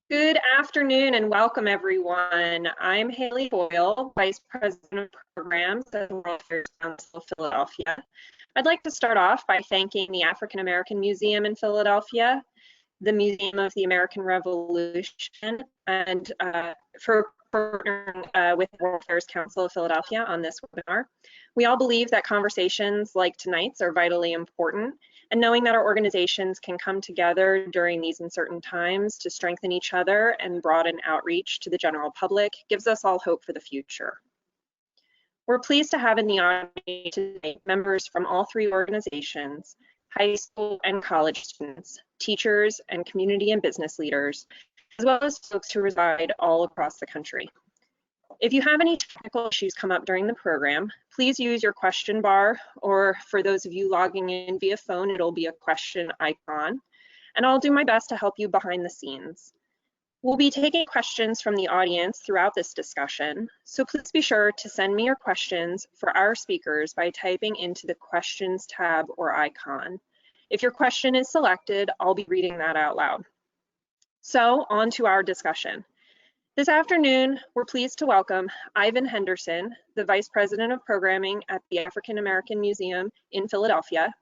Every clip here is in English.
Good afternoon and welcome everyone. I'm Haley Boyle, Vice President of Programs at the World Affairs Council of Philadelphia. I'd like to start off by thanking the African American Museum in Philadelphia, the Museum of the American Revolution, and for partnering with the World Affairs Council of Philadelphia on this webinar. We all believe that conversations like tonight's are vitally important, and knowing that our organizations can come together during these uncertain times to strengthen each other and broaden outreach to the general public gives us all hope for the future. We're pleased to have in the audience today members from all three organizations, high school and college students, teachers, and community and business leaders, as well as folks who reside all across the country. If you have any technical issues come up during the program, please use your question bar, or for those of you logging in via phone, it'll be a question icon, and I'll do my best to help you behind the scenes. We'll be taking questions from the audience throughout this discussion, so please be sure to send me your questions for our speakers by typing into the questions tab or icon. If your question is selected, I'll be reading that out loud. So on to our discussion. This afternoon, we're pleased to welcome Ivan Henderson, the Vice President of Programming at the African American Museum in Philadelphia,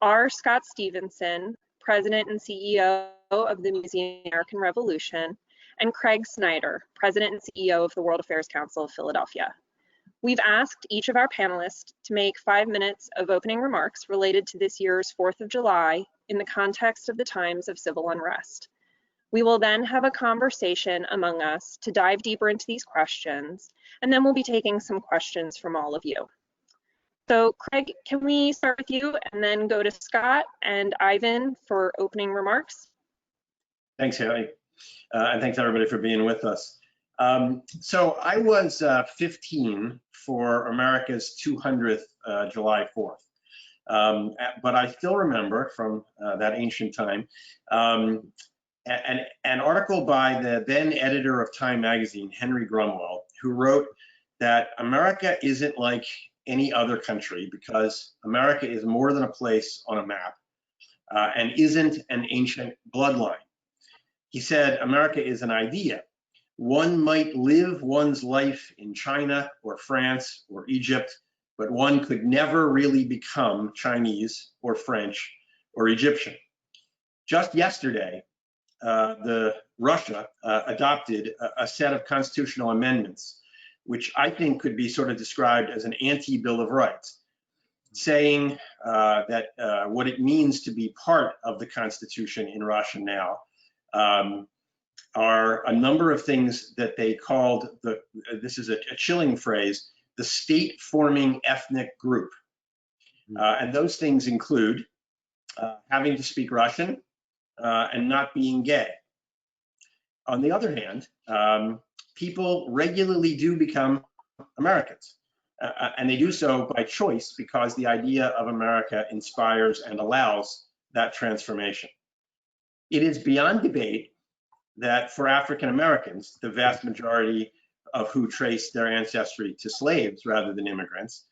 R. Scott Stevenson, President and CEO of the Museum of the American Revolution, and Craig Snyder, President and CEO of the World Affairs Council of Philadelphia. We've asked each of our panelists to make 5 minutes of opening remarks related to this year's 4th of July in the context of the times of civil unrest. We will then have a conversation among us to dive deeper into these questions, and then we'll be taking some questions from all of you. So Craig, can we start with you and then go to Scott and Ivan for opening remarks? Thanks, Haley, and thanks everybody for being with us. So I was 15 for America's 200th July 4th, but I still remember from that ancient time an article by the then editor of Time magazine, Henry Grumwell, who wrote that America isn't like any other country because America is more than a place on a map and isn't an ancient bloodline. He said America is an idea. One might live one's life in China or France or Egypt, but one could never really become Chinese or French or Egyptian. Just yesterday, Russia adopted a set of constitutional amendments, which I think could be sort of described as an anti-Bill of Rights, saying that what it means to be part of the Constitution in Russia now are a number of things that they called, this is a chilling phrase, the state-forming ethnic group. And those things include having to speak Russian, and not being gay. On the other hand, people regularly do become Americans, and they do so by choice because the idea of America inspires and allows that transformation. It is beyond debate that for African Americans, the vast majority of who trace their ancestry to slaves rather than immigrants,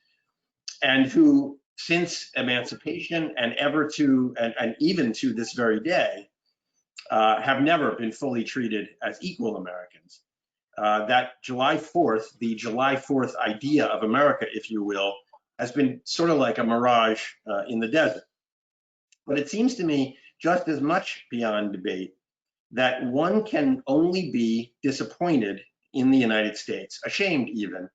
and who since emancipation and even to this very day, have never been fully treated as equal Americans. That July 4th, the July 4th idea of America, if you will, has been sort of like a mirage in the desert. But it seems to me just as much beyond debate that one can only be disappointed in the United States, ashamed even,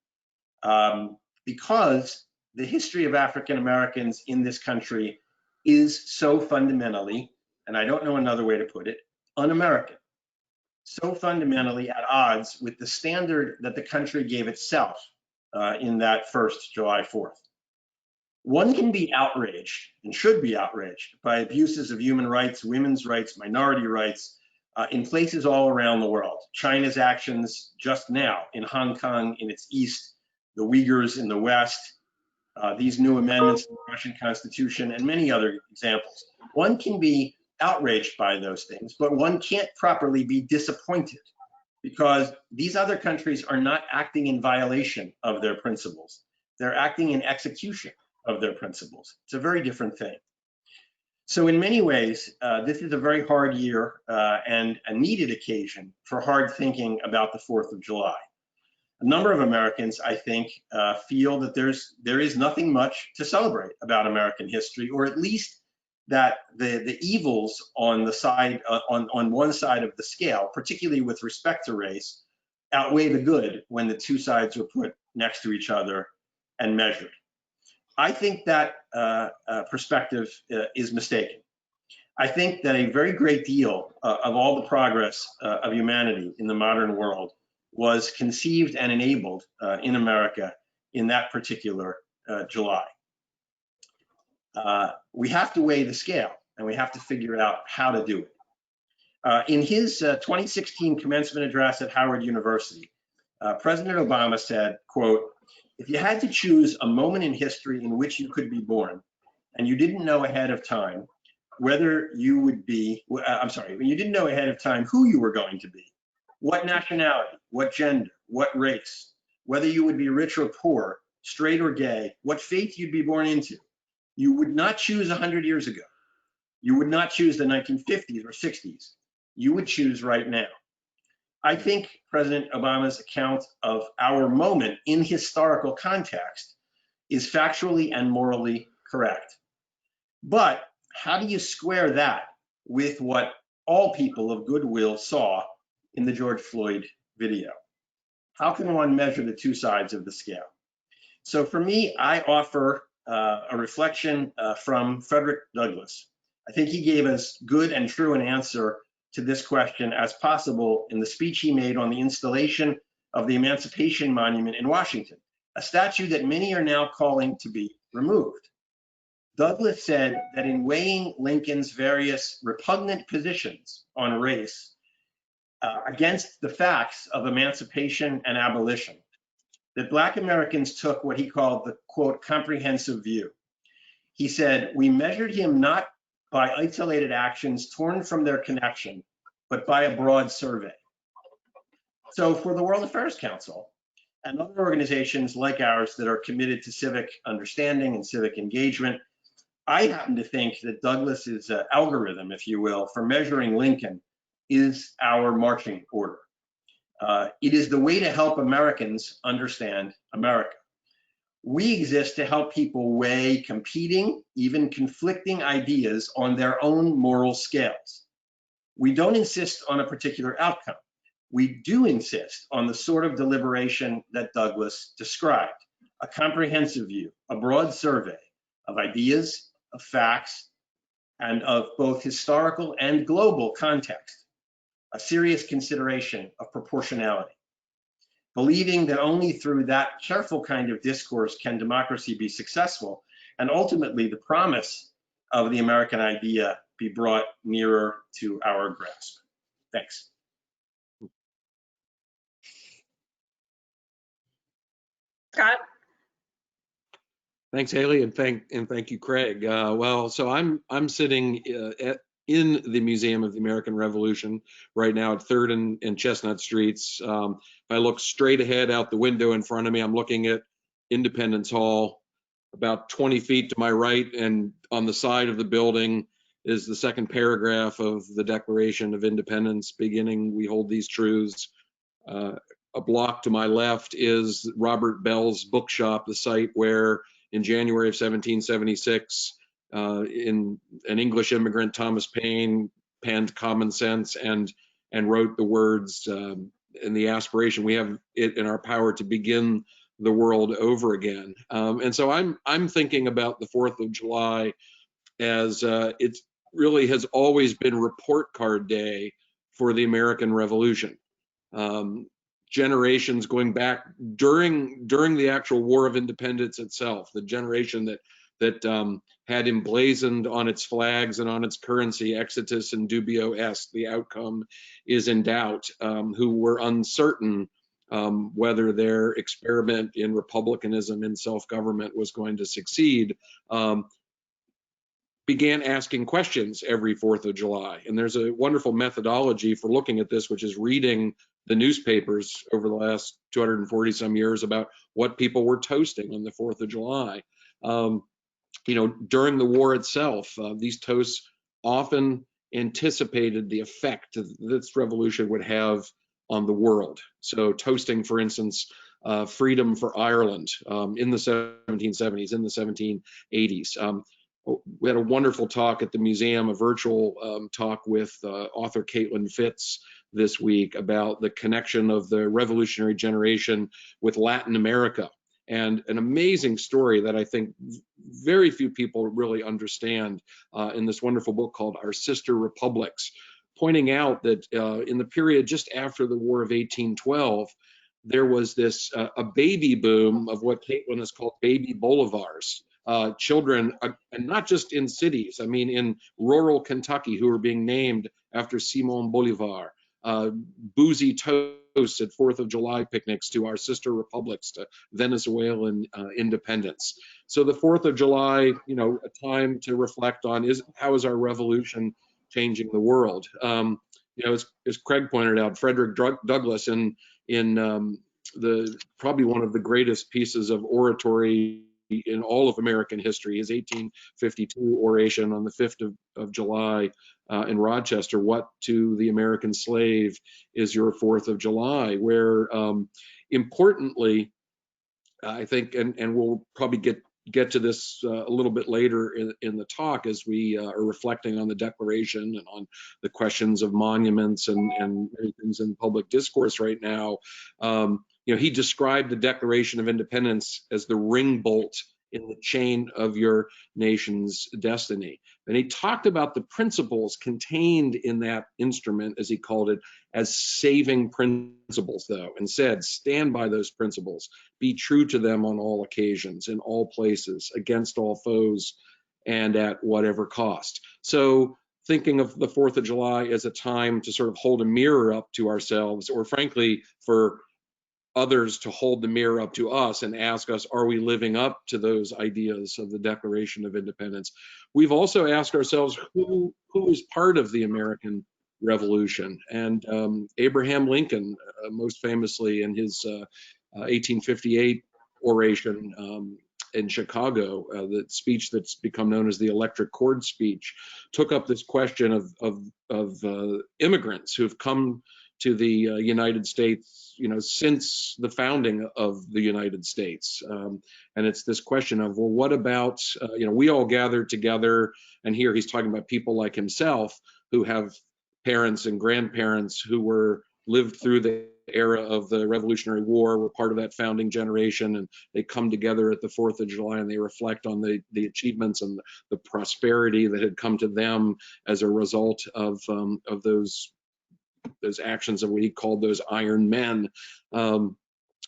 because the history of African Americans in this country is so fundamentally, and I don't know another way to put it, un-American. So fundamentally at odds with the standard that the country gave itself in that first July 4th. One can be outraged and should be outraged by abuses of human rights, women's rights, minority rights in places all around the world. China's actions just now in Hong Kong in its east, the Uyghurs in the west, these new amendments to the Russian Constitution, and many other examples. One can be outraged by those things, but one can't properly be disappointed because these other countries are not acting in violation of their principles. They're acting in execution of their principles. It's a very different thing. So in many ways, this is a very hard year and a needed occasion for hard thinking about the 4th of July. A number of Americans, I think, feel that there is nothing much to celebrate about American history, or at least that the evils on the side on one side of the scale, particularly with respect to race, outweigh the good when the two sides are put next to each other and measured. I think that perspective is mistaken. I think that a very great deal of all the progress of humanity in the modern world was conceived and enabled in America in that particular July. We have to weigh the scale, and we have to figure out how to do it. In his 2016 commencement address at Howard University, President Obama said, quote, "If you had to choose a moment in history in which you could be born, and you didn't know ahead of time whether you would be, you didn't know ahead of time who you were going to be, what nationality, what gender, what race, whether you would be rich or poor, straight or gay, what faith you'd be born into, you would not choose 100 years ago. You would not choose the 1950s or 60s. You would choose right now." I think President Obama's account of our moment in historical context is factually and morally correct. But how do you square that with what all people of goodwill saw in the George Floyd video? How can one measure the two sides of the scale? So for me, I offer a reflection from Frederick Douglass. I think he gave as good and true an answer to this question as possible in the speech he made on the installation of the Emancipation Monument in Washington, a statue that many are now calling to be removed. Douglass said that in weighing Lincoln's various repugnant positions on race against the facts of emancipation and abolition, that Black Americans took what he called the, quote, comprehensive view. He said, "We measured him not by isolated actions torn from their connection, but by a broad survey." So for the World Affairs Council and other organizations like ours that are committed to civic understanding and civic engagement, I happen to think that Douglass's algorithm, if you will, for measuring Lincoln is our marching order. It is the way to help Americans understand America. We exist to help people weigh competing, even conflicting ideas on their own moral scales. We don't insist on a particular outcome. We do insist on the sort of deliberation that Douglass described, a comprehensive view, a broad survey of ideas, of facts, and of both historical and global context, a serious consideration of proportionality. Believing that only through that careful kind of discourse can democracy be successful, and ultimately the promise of the American idea be brought nearer to our grasp. Thanks. Scott? Thanks, Haley, and thank you, Craig. Well, so I'm sitting in the Museum of the American Revolution right now at 3rd and Chestnut Streets. If I look straight ahead out the window in front of me, I'm looking at Independence Hall. About 20 feet to my right, and on the side of the building is the second paragraph of the Declaration of Independence, beginning, "We hold these truths." A block to my left is Robert Bell's bookshop, the site where in January of 1776, in an English immigrant, Thomas Paine, penned Common Sense and wrote the words and the aspiration, "We have it in our power to begin the world over again." And so I'm thinking about the 4th of July as it really has always been report card day for the American Revolution. Generations going back during the actual War of Independence itself, the generation that had emblazoned on its flags and on its currency exitus and dubio est, the outcome is in doubt, who were uncertain whether their experiment in republicanism and self-government was going to succeed, began asking questions every 4th of July. And there's a wonderful methodology for looking at this, which is reading the newspapers over the last 240 some years about what people were toasting on the 4th of July. during the war itself, these toasts often anticipated the effect that this revolution would have on the world. So toasting, for instance, freedom for Ireland in the 1770s, in the 1780s. We had a wonderful talk at the museum, a virtual talk with author Caitlin Fitz this week about the connection of the revolutionary generation with Latin America, and an amazing story that I think very few people really understand in this wonderful book called Our Sister Republics, pointing out that in the period just after the War of 1812, there was this a baby boom of what Caitlin has called baby bolivars. Children, and not just in cities, I mean in rural Kentucky, who are being named after Simon Bolivar, boozy toasts at 4th of July picnics to our sister republics, to Venezuelan independence. So the 4th of July, a time to reflect on how is our revolution changing the world. As Craig pointed out, Frederick Douglass in the probably one of the greatest pieces of oratory in all of American history, his 1852 oration on the 5th of July in Rochester, "What to the American slave is your 4th of July?" where importantly, I think, and we'll probably get to this a little bit later in the talk as we are reflecting on the Declaration and on the questions of monuments and many things in public discourse right now. He described the Declaration of Independence as the ring bolt in the chain of your nation's destiny. And he talked about the principles contained in that instrument, as he called it, as saving principles, though, and said, stand by those principles, be true to them on all occasions, in all places, against all foes, and at whatever cost. So thinking of the 4th of July as a time to sort of hold a mirror up to ourselves, or frankly, for others to hold the mirror up to us and ask us, are we living up to those ideas of the Declaration of Independence? We've also asked ourselves, who is part of the American Revolution? And Abraham Lincoln, most famously in his 1858 oration in Chicago, the speech that's become known as the electric cord speech, took up this question of immigrants who've come to the United States, since the founding of the United States. And it's this question of, well, what about, we all gathered together, and here he's talking about people like himself who have parents and grandparents who lived through the era of the Revolutionary War, were part of that founding generation, and they come together at the 4th of July and they reflect on the achievements and the prosperity that had come to them as a result of those actions of what he called those iron men.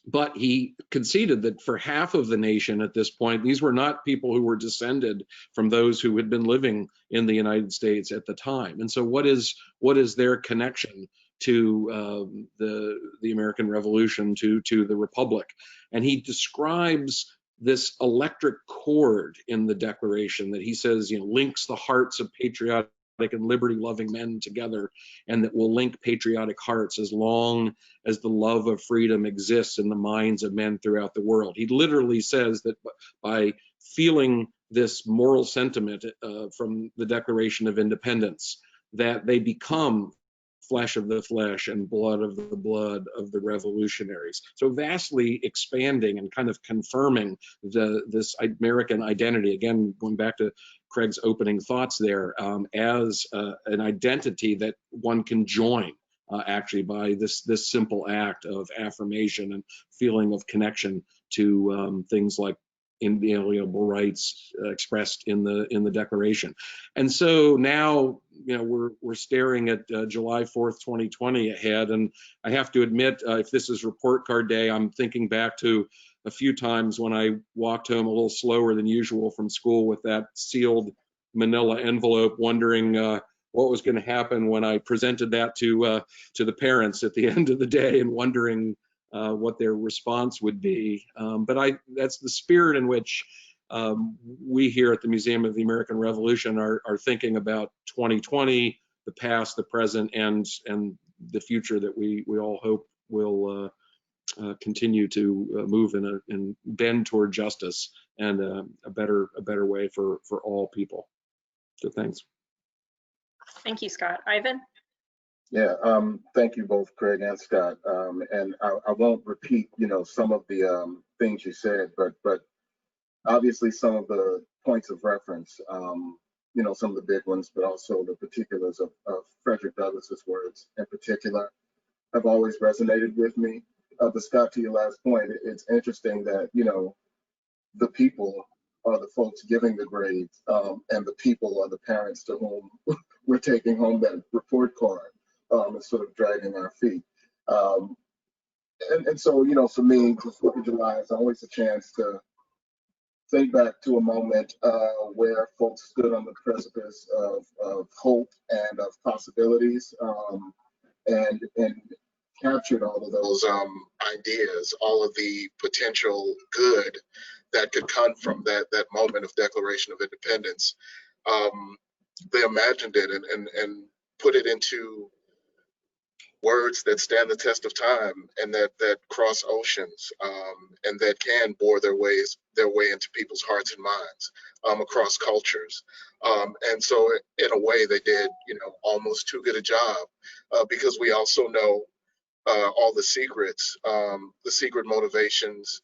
But he conceded that for half of the nation at this point, these were not people who were descended from those who had been living in the United States at the time. And so what is their connection to the American Revolution, to the Republic? And he describes this electric cord in the Declaration that he says, links the hearts of patriotic and liberty-loving men together, and that will link patriotic hearts as long as the love of freedom exists in the minds of men throughout the world. He literally says that by feeling this moral sentiment from the Declaration of Independence, that they become flesh of the flesh and blood of the blood of the revolutionaries. So vastly expanding and kind of confirming this American identity, again, going back to Craig's opening thoughts there, as an identity that one can join actually by this simple act of affirmation and feeling of connection to things like inalienable rights expressed in the Declaration. And so now, we're staring at July 4th, 2020 ahead. And I have to admit, if this is report card day, I'm thinking back to a few times when I walked home a little slower than usual from school with that sealed manila envelope, wondering what was going to happen when I presented that to the parents at the end of the day, and wondering what their response would be. But that's the spirit in which we here at the Museum of the American Revolution are thinking about 2020, the past, the present, and the future that we all hope will continue to move and bend toward justice and a better way for all people. So thanks. Thank you, Scott. Ivan? Yeah, thank you both, Craig and Scott. And I won't repeat, some of the things you said, but obviously some of the points of reference, some of the big ones, but also the particulars of Frederick Douglass's words in particular have always resonated with me. But Scott, to your last point, it's interesting that, the people are the folks giving the grades, and the people are the parents to whom we're taking home that report card, and sort of dragging our feet. And so, for me, the 4th of July is always a chance to think back to a moment where folks stood on the precipice of hope and of possibilities, and captured all of those ideas, all of the potential good that could come from that moment of Declaration of Independence. They imagined it and put it into words that stand the test of time and that cross oceans, and that can bore their way into people's hearts and minds, across cultures. And so in a way they did, almost too good a job, because we also know all the secrets, the secret motivations,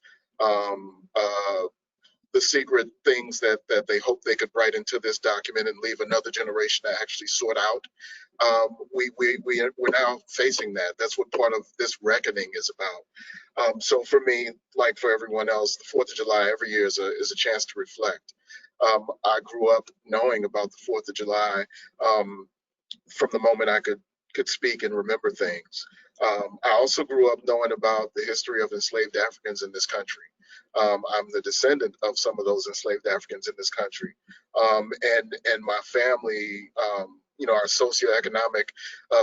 the secret things that they hope they could write into this document and leave another generation to actually sort out. We're now facing that. That's what part of this reckoning is about. So for me, like for everyone else, the 4th of July every year is a chance to reflect. I grew up knowing about the 4th of July from the moment I could speak and remember things. I also grew up knowing about the history of enslaved Africans in this country. I'm the descendant of some of those enslaved Africans in this country. And my family, our socioeconomic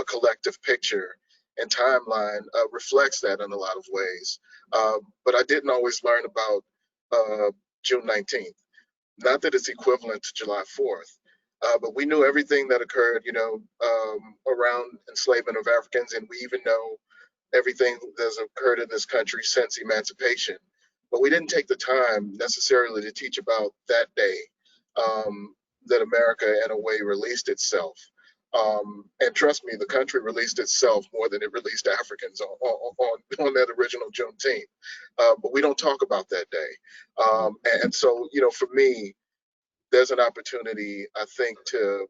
collective picture and timeline reflects that in a lot of ways. But I didn't always learn about June 19th. Not that it's equivalent to July 4th, but we knew everything that occurred, around enslavement of Africans, and we even know everything that's occurred in this country since emancipation. But we didn't take the time necessarily to teach about that day, that America, in a way, released itself. And trust me, the country released itself more than it released Africans on that original Juneteenth. But we don't talk about that day. And so, for me, there's an opportunity, I think, to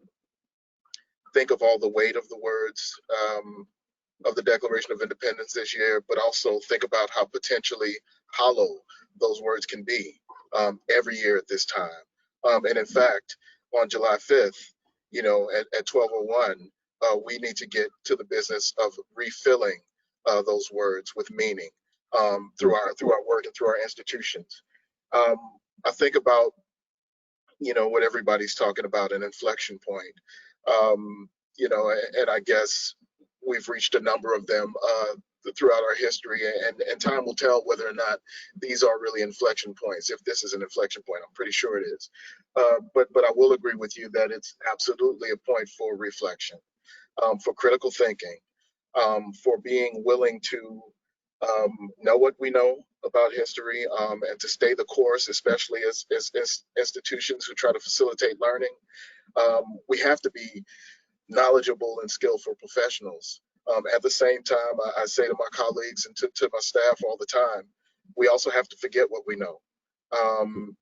think of all the weight of the words of the Declaration of Independence this year, but also think about how potentially hollow those words can be every year at this time. And in fact, on July 5th, at 12:01, we need to get to the business of refilling those words with meaning through our work and through our institutions. I think about what everybody's talking about, an inflection point. And I guess we've reached a number of them throughout our history, and time will tell whether or not these are really inflection points. If this is an inflection point, I'm pretty sure it is. But I will agree with you that it's absolutely a point for reflection, for critical thinking, for being willing to know what we know about history, and to stay the course, especially as institutions who try to facilitate learning. We have to be knowledgeable and skillful professionals. At the same time, I say to my colleagues and to my staff all the time, we also have to forget what we know,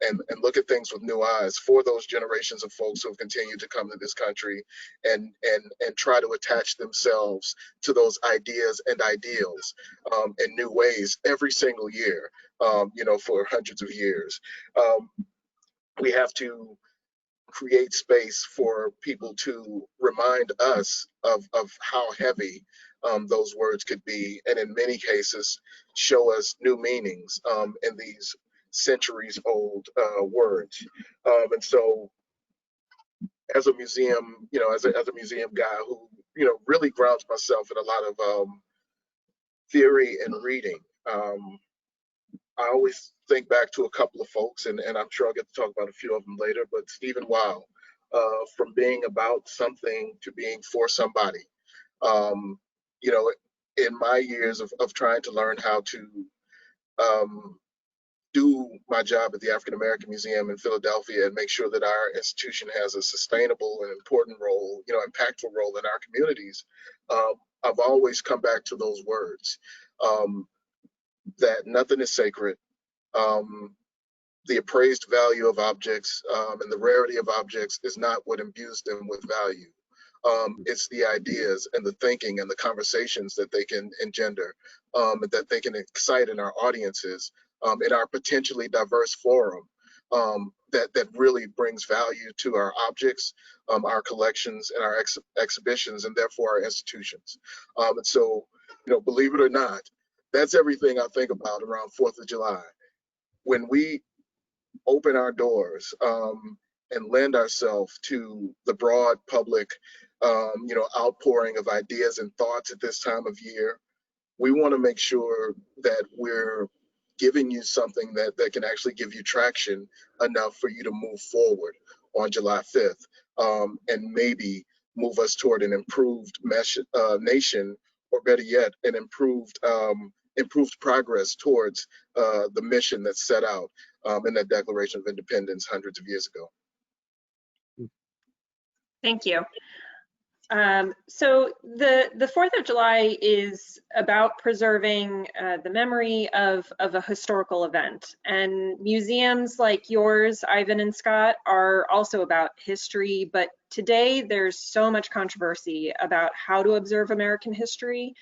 and look at things with new eyes for those generations of folks who have continued to come to this country and try to attach themselves to those ideas and ideals in new ways every single year, for hundreds of years. We have to create space for people to remind us of how heavy those words could be, and in many cases show us new meanings in these centuries old words. And so as a museum, as a museum guy who, really grounds myself in a lot of theory and reading, I always think back to a couple of folks, and I'm sure I'll get to talk about a few of them later, but Stephen Weil, from being about something to being for somebody. In my years of trying to learn how to do my job at the African American Museum in Philadelphia and make sure that our institution has a sustainable and important role, impactful role in our communities, I've always come back to those words, that nothing is sacred. The appraised value of objects and the rarity of objects is not what imbues them with value. It's the ideas and the thinking and the conversations that they can engender, that they can excite in our audiences, in our potentially diverse forum, that really brings value to our objects, our collections, and our exhibitions, and therefore our institutions. And so, believe it or not, that's everything I think about around 4th of July. When we open our doors and lend ourselves to the broad public, outpouring of ideas and thoughts at this time of year, we want to make sure that we're giving you something that can actually give you traction enough for you to move forward on July 5th, and maybe move us toward an improved nation, or better yet, an improved progress towards the mission that's set out in that Declaration of Independence hundreds of years ago. Thank you. So the 4th of July is about preserving the memory of a historical event, and museums like yours, Ivan and Scott, are also about history, but today there's so much controversy about how to observe American history,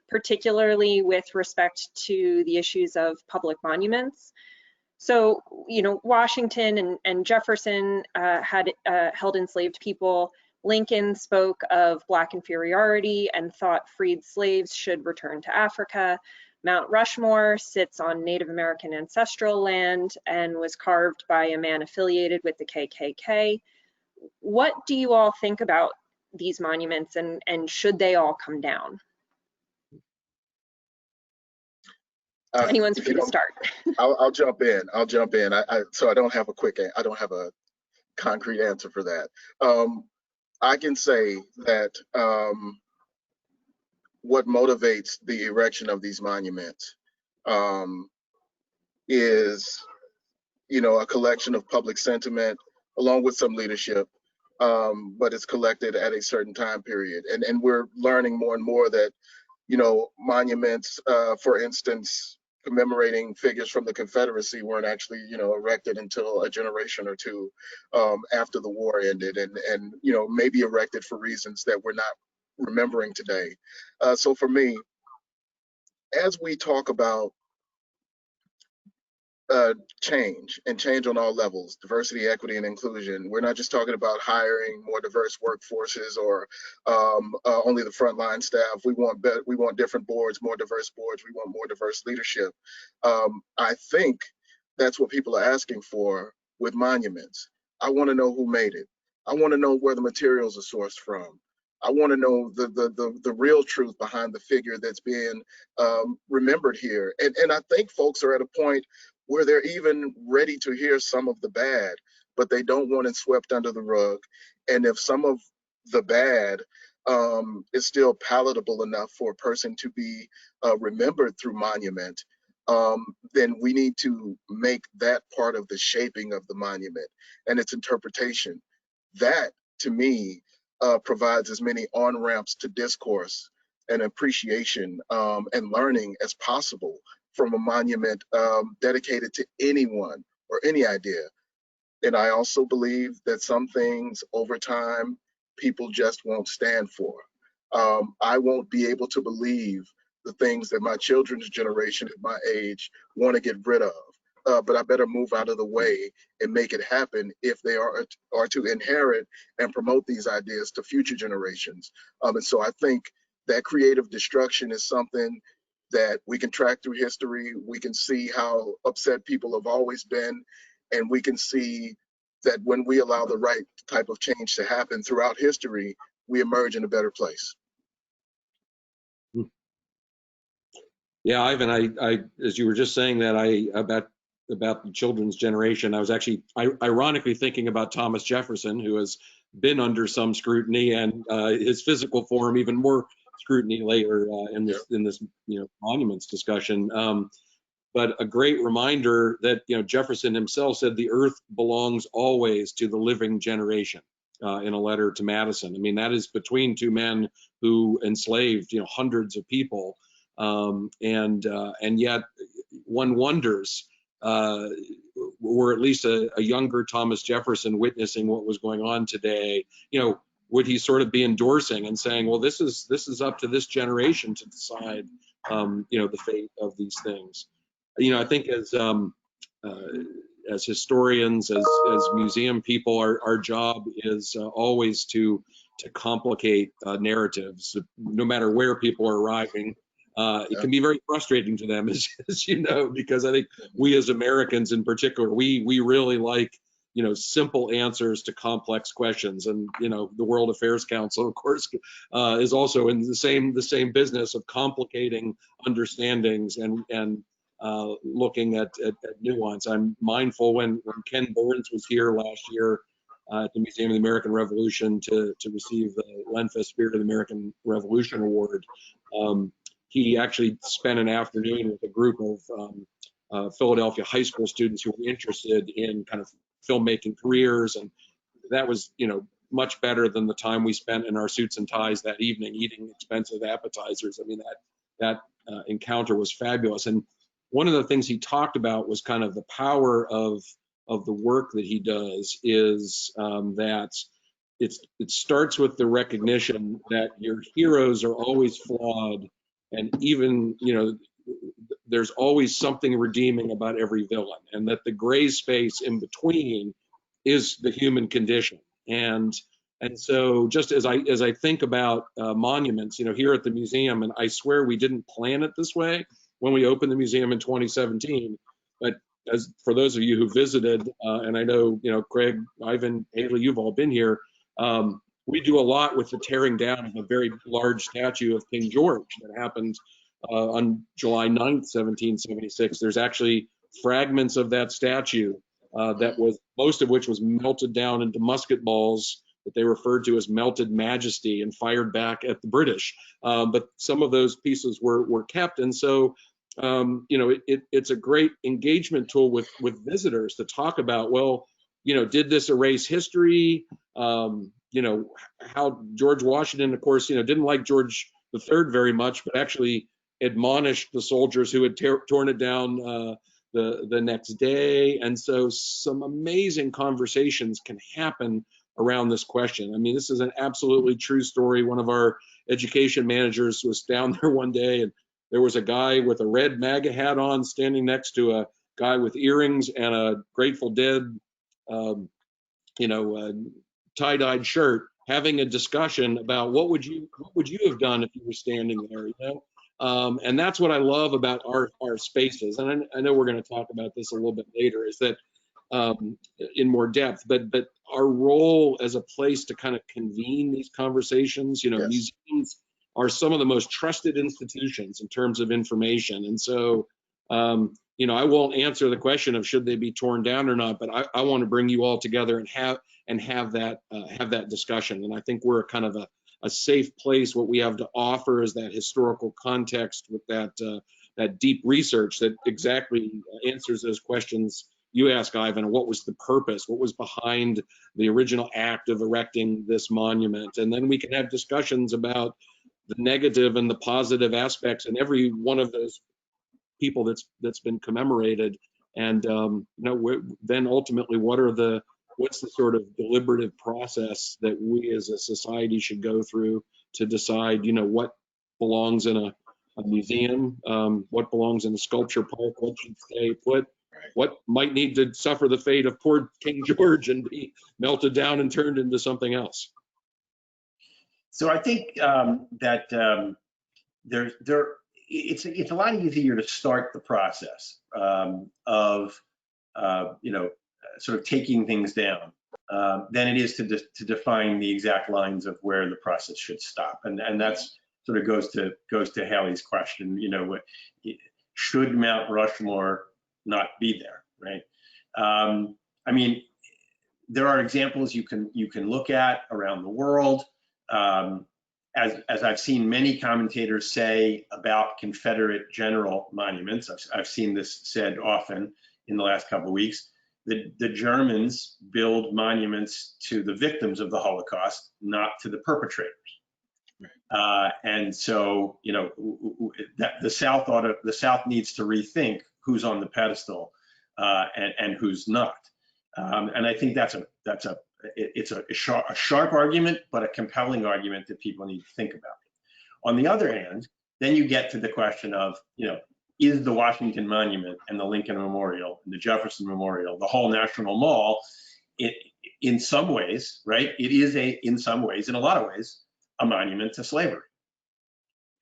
particularly with respect to the issues of public monuments. So, Washington and Jefferson had held enslaved people. Lincoln spoke of Black inferiority and thought freed slaves should return to Africa. Mount Rushmore sits on Native American ancestral land and was carved by a man affiliated with the KKK. What do you all think about these monuments, and should they all come down? Anyone's free to start. I'll jump in. So I don't have a concrete answer for that. I can say that what motivates the erection of these monuments is, a collection of public sentiment along with some leadership, but it's collected at a certain time period. And we're learning more and more that, monuments, for instance, commemorating figures from the Confederacy weren't actually, erected until a generation or two after the war ended, and maybe erected for reasons that we're not remembering today. So for me, as we talk about change on all levels, diversity, equity, and inclusion, we're not just talking about hiring more diverse workforces or only the frontline staff. We want different boards, more diverse boards. We want more diverse leadership. I think that's what people are asking for with monuments. I want to know who made it. I want to know where the materials are sourced from. I want to know the real truth behind the figure that's being remembered here. And I think folks are at a point where they're even ready to hear some of the bad, but they don't want it swept under the rug. And if some of the bad is still palatable enough for a person to be remembered through monument, then we need to make that part of the shaping of the monument and its interpretation. That, to me, provides as many on-ramps to discourse and appreciation and learning as possible from a monument dedicated to anyone or any idea. And I also believe that some things over time, people just won't stand for. I won't be able to believe the things that my children's generation at my age want to get rid of. But I better move out of the way and make it happen if they are to inherit and promote these ideas to future generations. And so I think that creative destruction is something that we can track through history. We can see how upset people have always been, and we can see that when we allow the right type of change to happen throughout history, we emerge in a better place. Yeah, Ivan, I as you were just saying that, about the children's generation, I was actually ironically thinking about Thomas Jefferson, who has been under some scrutiny, and his physical form even more scrutiny later in this monuments discussion. but a great reminder that, you know, Jefferson himself said the earth belongs always to the living generation in a letter to Madison. I mean, that is between two men who enslaved, you know, hundreds of people, and yet one wonders, or at least a younger Thomas Jefferson witnessing what was going on today, you know, would he sort of be endorsing and saying, well, this is up to this generation to decide, you know, the fate of these things. You know, I think as historians, as museum people, our job is always to complicate narratives, no matter where people are arriving. It can be very frustrating to them, as you know, because I think we as Americans in particular, we really like, you know, simple answers to complex questions. And, you know, the World Affairs Council, of course, is also in the same business of complicating understandings and looking at nuance. I'm mindful when Ken Burns was here last year at the Museum of the American Revolution to receive the Lenfest Spirit of the American Revolution Award. He actually spent an afternoon with a group of Philadelphia high school students who were interested in kind of filmmaking careers, and that was, you know, much better than the time we spent in our suits and ties that evening eating expensive appetizers. I mean, that encounter was fabulous. And one of the things he talked about was kind of the power of the work that he does is that it starts with the recognition that your heroes are always flawed, and even, you know, there's always something redeeming about every villain, and that the gray space in between is the human condition. And so just as I think about monuments, you know, here at the museum, and I swear we didn't plan it this way when we opened the museum in 2017, but as for those of you who visited, and I know, you know, Craig, Ivan, Haley, you've all been here, we do a lot with the tearing down of a very large statue of King George that happened on July 9th, 1776. There's actually fragments of that statue that was, most of which was melted down into musket balls that they referred to as melted majesty and fired back at the British. But some of those pieces were kept. And so, you know, it's a great engagement tool with visitors to talk about, well, you know, did this erase history? You know, how George Washington, of course, you know, didn't like George III very much, but actually admonished the soldiers who had torn it down the next day. And so some amazing conversations can happen around this question. I mean, this is an absolutely true story. One of our education managers was down there one day, and there was a guy with a red MAGA hat on standing next to a guy with earrings and a Grateful Dead, you know, tie-dyed shirt, having a discussion about what would you have done if you were standing there, you know? And that's what I love about our spaces. And I know we're going to talk about this a little bit later, is that in more depth, but our role as a place to kind of convene these conversations, you know, yes. Museums are some of the most trusted institutions in terms of information. And so, you know, I won't answer the question of should they be torn down or not, but I want to bring you all together and have that discussion. And I think we're kind of a safe place. What we have to offer is that historical context with that deep research that exactly answers those questions you ask, Ivan. What was the purpose? What was behind the original act of erecting this monument? And then we can have discussions about the negative and the positive aspects in every one of those people that's been commemorated. And you know, then ultimately, what's the sort of deliberative process that we as a society should go through to decide, you know, what belongs in a museum, what belongs in a sculpture park, what should stay put, what might need to suffer the fate of poor King George and be melted down and turned into something else. So I think that it's a lot easier to start the process of you know, sort of taking things down than it is to define the exact lines of where the process should stop. And that's sort of goes to Haley's question. You know, should Mount Rushmore not be there, right? I mean, there are examples you can look at around the world. as I've seen many commentators say about Confederate general monuments, I've seen this said often in the last couple of weeks, the Germans build monuments to the victims of the Holocaust, not to the perpetrators. And so, you know, that the South needs to rethink who's on the pedestal and who's not. And I think it's a sharp argument, but a compelling argument that people need to think about. On the other hand, then you get to the question of, you know, is the Washington Monument and the Lincoln Memorial and the Jefferson Memorial, the whole National Mall, in some ways, right? It is in some ways, in a lot of ways, a monument to slavery.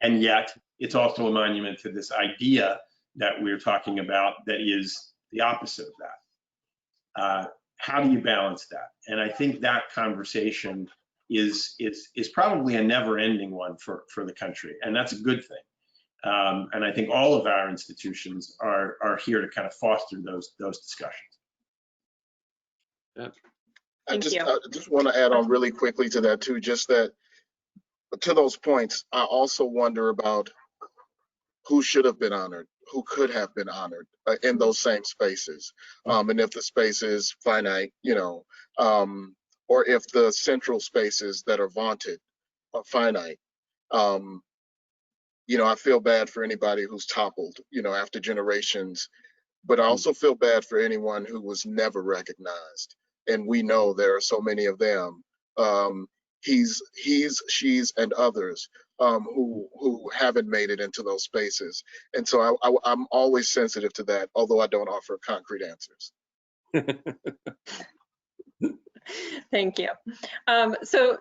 And yet it's also a monument to this idea that we're talking about that is the opposite of that. How do you balance that? And I think that conversation is probably a never-ending one for the country, and that's a good thing. And I think all of our institutions are here to kind of foster those discussions. Yeah. I just want to add on really quickly to that too, just that to those points, I also wonder about who should have been honored, who could have been honored in those same spaces. And if the space is finite, you know, or if the central spaces that are vaunted are finite. You know, I feel bad for anybody who's toppled, you know, after generations, but I also feel bad for anyone who was never recognized. And we know there are so many of them, he's, she's, and others who haven't made it into those spaces. And so I'm always sensitive to that, although I don't offer concrete answers. Thank you. So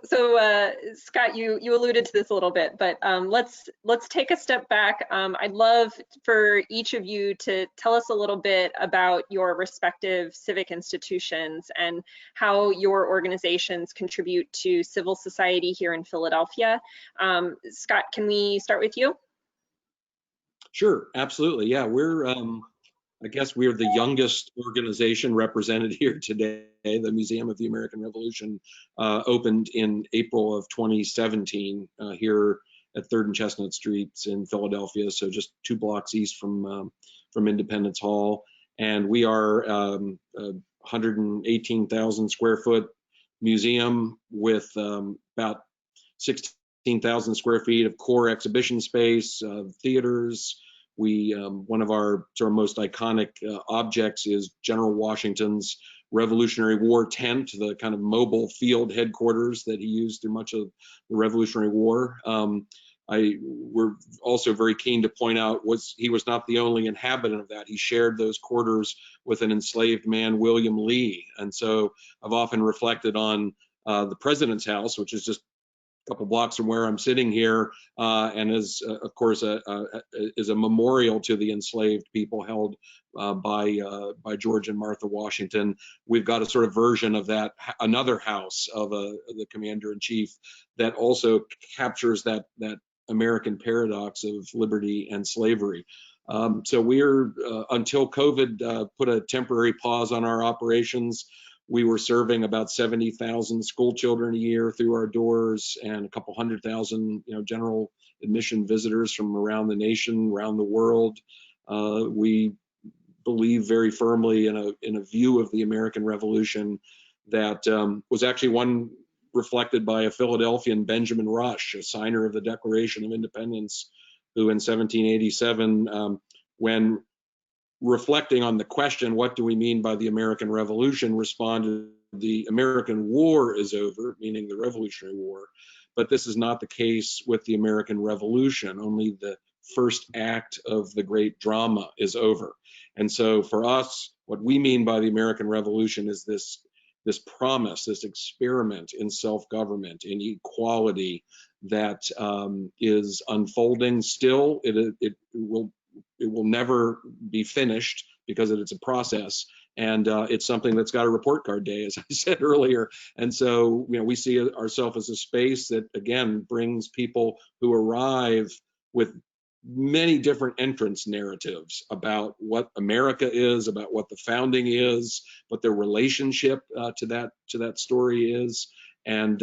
Scott, you alluded to this a little bit, but let's take a step back. I'd love for each of you to tell us a little bit about your respective civic institutions and how your organizations contribute to civil society here in Philadelphia. Scott, can we start with you? Sure, absolutely. Yeah, I guess we're the youngest organization represented here today. The Museum of the American Revolution opened in April of 2017 here at 3rd and Chestnut Streets in Philadelphia, so just 2 blocks east from Independence Hall. And we are a 118,000 square foot museum with about 16,000 square feet of core exhibition space, theaters. One of our sort of most iconic objects is General Washington's Revolutionary War tent, the kind of mobile field headquarters that he used through much of the Revolutionary War. We're also very keen to point out he was not the only inhabitant of that. He shared those quarters with an enslaved man, William Lee. And so I've often reflected on the President's house, which is just couple blocks from where I'm sitting here, and is of course is a memorial to the enslaved people held by George and Martha Washington. We've got a sort of version of that, another house of the commander-in-chief that also captures that American paradox of liberty and slavery. So we're until COVID put a temporary pause on our operations, we were serving about 70,000 school children a year through our doors, and a couple 100,000, general admission visitors from around the nation, around the world. We believe very firmly in a view of the American Revolution that was actually one reflected by a Philadelphian, Benjamin Rush, a signer of the Declaration of Independence, who in 1787, when reflecting on the question, what do we mean by the American Revolution, responded, the American War is over, meaning the Revolutionary War, but this is not the case with the American Revolution. Only the first act of the great drama is over. And so for us, what we mean by the American Revolution is this promise, this experiment in self-government, in equality that is unfolding still. It will never be finished because it's a process, and it's something that's got a report card day, as I said earlier. And so, we see ourselves as a space that, again, brings people who arrive with many different entrance narratives about what America is, about what the founding is, what their relationship to that story is. And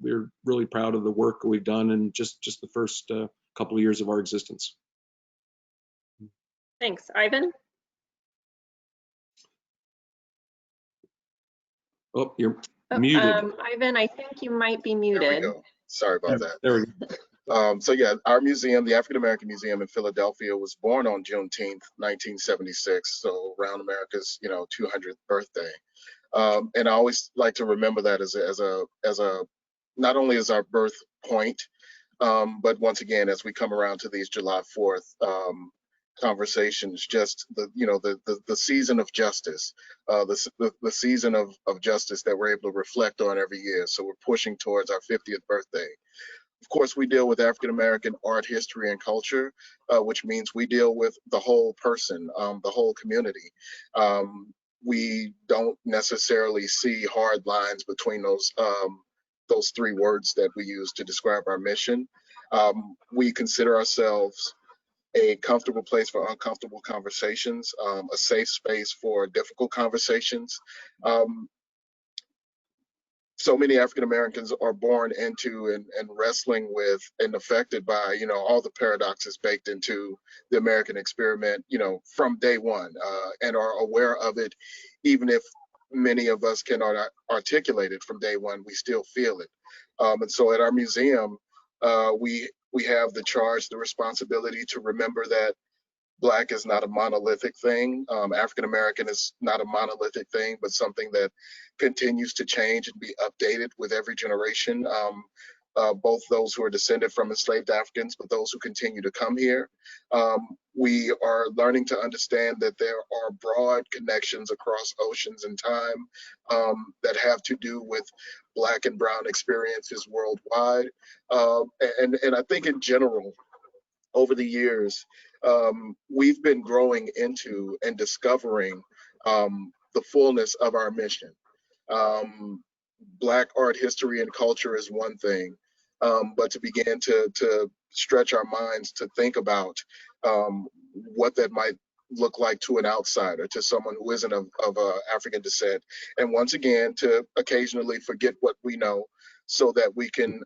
we're really proud of the work we've done in just the first couple of years of our existence. Thanks. Ivan? Oh, you're muted. Ivan, I think you might be There we muted. go. Sorry about that. There we go. So yeah, our museum, the AfricanAmerican Museum in Philadelphia, was born on Juneteenth, 1976, so around America's 200th birthday. And I always like to remember that as a not only as our birth point, but once again, as we come around to these July 4th conversations, just the season of justice, the season of justice that we're able to reflect on every year. So we're pushing towards our 50th birthday. Of course, we deal with African American art, history, and culture, which means we deal with the whole person, the whole community. We don't necessarily see hard lines between those three words that we use to describe our mission. We consider ourselves a comfortable place for uncomfortable conversations, a safe space for difficult conversations. So many African Americans are born into and wrestling with and affected by, all the paradoxes baked into the American experiment, from day one, and are aware of it, even if many of us cannot articulate it from day one, we still feel it. And so at our museum, we have the charge, the responsibility to remember that Black is not a monolithic thing. African American is not a monolithic thing, but something that continues to change and be updated with every generation. Both those who are descended from enslaved Africans, but those who continue to come here. We are learning to understand that there are broad connections across oceans and time that have to do with Black and Brown experiences worldwide. And I think in general, over the years, we've been growing into and discovering the fullness of our mission. Black art, history, and culture is one thing, but to begin to stretch our minds to think about what that might look like to an outsider, to someone who isn't of African descent, and once again, to occasionally forget what we know so that we can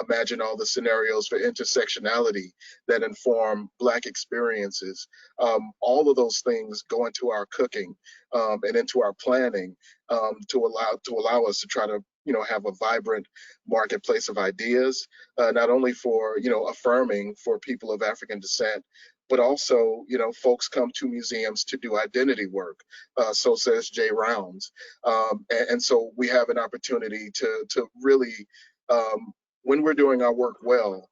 imagine all the scenarios for intersectionality that inform Black experiences. All of those things go into our cooking and into our planning to allow us to try to have a vibrant marketplace of ideas, not only for affirming for people of African descent, but also, folks come to museums to do identity work. So says Jay Rounds. And so we have an opportunity to really, when we're doing our work well,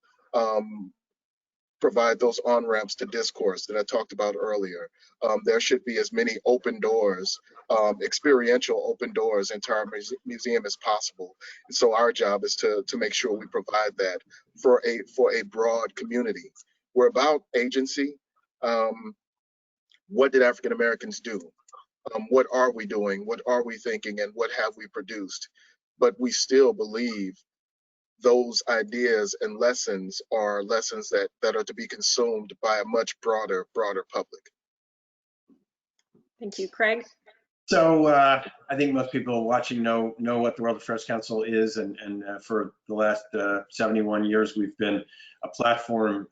provide those on-ramps to discourse that I talked about earlier. There should be as many open doors, experiential open doors into our museum as possible. And so our job is to make sure we provide that for a broad community. We're about agency. What did African Americans do? What are we doing? What are we thinking? And what have we produced? But we still believe those ideas and lessons are lessons that are to be consumed by a much broader public. Thank you, Craig. So I think most people watching know what the World Affairs Council is, and for the last 71 years, we've been a platform